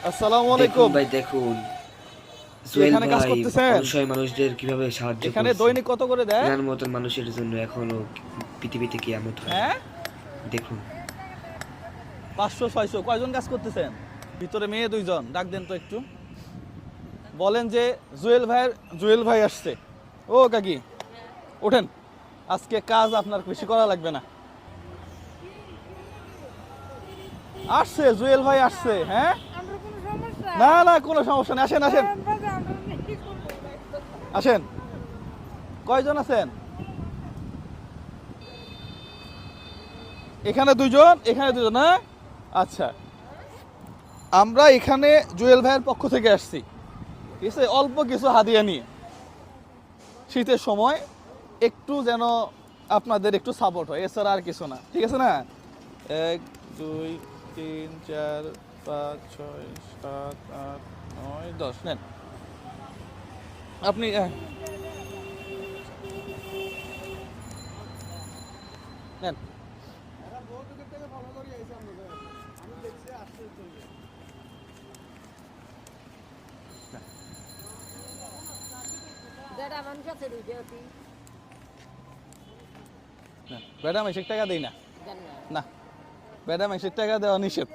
আসসালামু আলাইকুম ভাই দেখুন সোহেল এখানে কাজ ভাই করতেছেন? অসহায় মানুষদের কিভাবে সাহায্য এখানে করছে। দৈনিক কত করে দেয়? এনার মতন মানুষের জন্য এখনো পৃথিবীতে কিয়ামত হয়নি। হ্যাঁ, দেখুন 500 600 কয়জন কাজ করতেছেন? ভিতরে মেয়ে 2জন, ডাক দেন তো একটু। বলেন যে জুয়েল ভাই আসছে। ও কাকি, ওঠেন, আজকে কাজ আপনার বেশি করা লাগবে না। আসছে জুয়েল ভাই আসছে। হ্যাঁ, না না কোনো সমস্যা নেই, আসেন আসেন আসেন। কয়জন আছেন? এখানে 2জন, এখানে 2জন। হ্যাঁ, আচ্ছা, আমরা এখানে জুয়েল ভাইয়ের পক্ষ থেকে আসছি, ঠিক আছে, অল্প কিছু হাদিয়া নিয়ে। শীতের সময় একটু যেন আপনাদের একটু সাপোর্ট হয়, এছাড়া আর কিছু না, ঠিক আছে না? 1 2 3 4 5 6 7 8 9 10 নেন আপনি। নেন। ম্যাডাম 1 টাকা দেই না, না ম্যাডাম 1 টাকা দেওয়া নিষেধ।